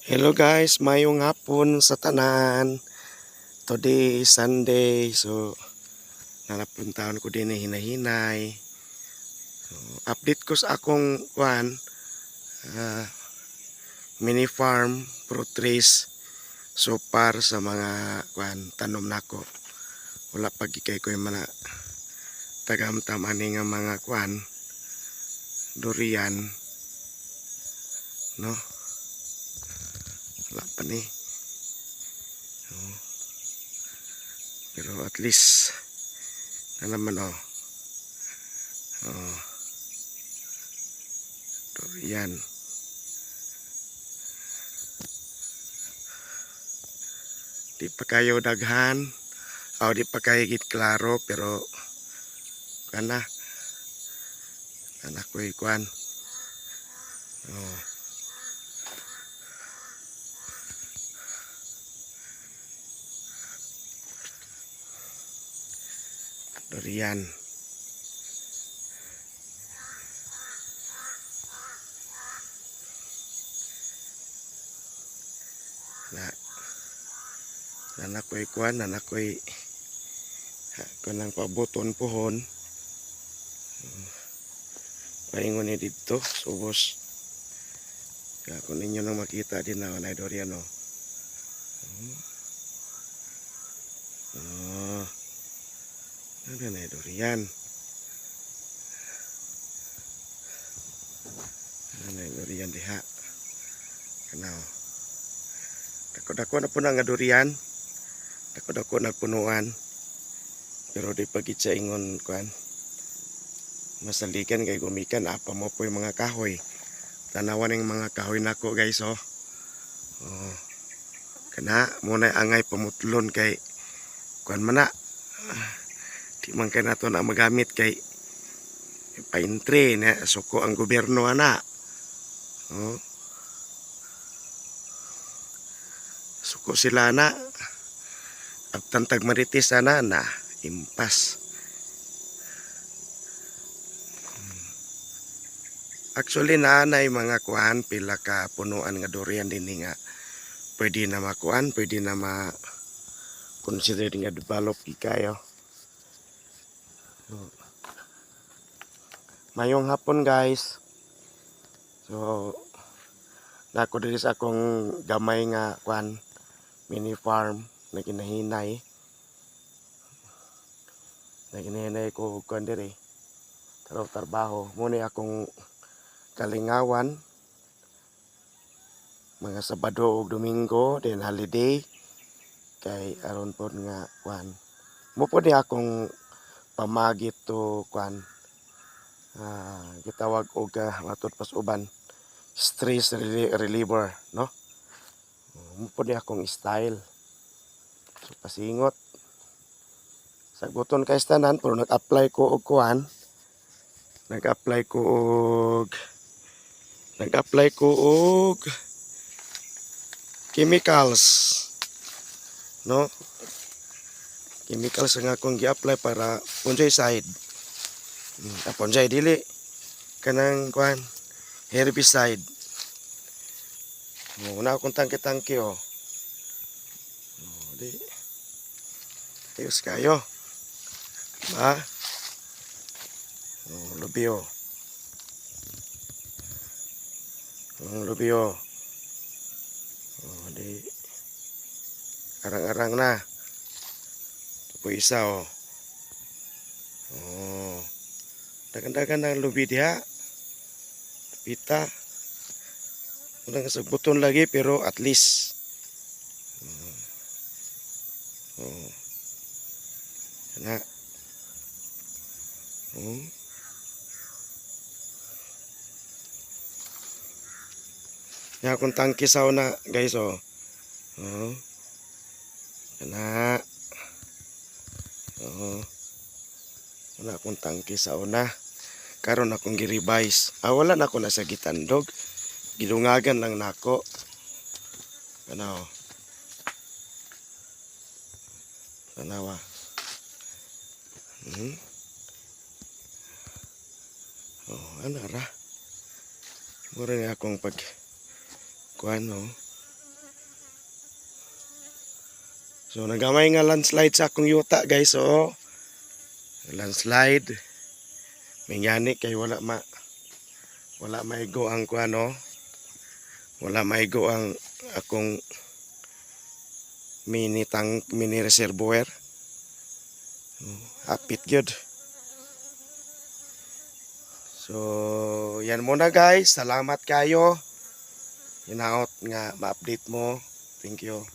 Hello guys, mayong hapon sa tanan. Today is Sunday, so nanapuntahan ko din hinahinay. So, update ko sa akong mini farm fruit trees so far sa mga tanom nako. Wala pagikay ko yung mga tagamtam ani nga mga durian, no? Wala pa ni. Pero at least na naman durian. Di pa kayo daghan, di pa kayo git klaro, pero anak ko ikuan. Durian. Anak ko ikuan, anak ko kanang pabuton pohon. Paingon ni dito, subos. Kaya kung ninyo nang makita din na durian ano na durian. Ano na durian diha. Kanaw. Dako-dako na po na nga durian. Dako-dako na punuan. Pero di pagit sa ingon masalikan kay gumikan apa mo po yung mga kahoy. Tanawan ng mga kahoy nako guys kana muna angay pamutlon kay mana di man kay nato na magamit kay paintre na suko ang gobyerno suko sila na at tantag maritis na impas. Actually naanay mga pila ka punuan nga durian din nga pwede na pwede na consider nga develop kayo. Mayong hapon guys. So nako diri sa akong gamay nga mini farm na kinahinay. Naginahinay ko diri. Trabaho muna akong kalingawan mga Sabado ug Domingo then holiday kay aron pod nga mo pod akong pamagit to gitawag og matud pas uban stress reliever, no? Mo pod akong style. So pasingot saguton kay tanan pero nag-apply ko og nag-apply ko og chemicals, no? Chemicals nga akong gi-apply para fungicide. Fungicide dili kanang herbicide. Una akong tangke-tangke di ayos kayo. Ba? Lubyo. Lubyo. Di arang-arang na. Ito isa dagan-dagan na lubi diha. Pita. Walang sagbuton lagi pero at least. Na. Nya akong tangke sa una guys kana wala akong tangke sa una karon akong gi-revise wala na ako na sa gitandog gidungagan lang nako tanawa ano ra mura nga akong pag So nagamay nga landslide sa akong yuta guys. So landslide. May ngani kay wala maigo ang kuano. Wala maigo ang akong mini reservoir. Apit gyud. So yan muna guys. Salamat kayo. Hinaot nga ma-update mo. Thank you.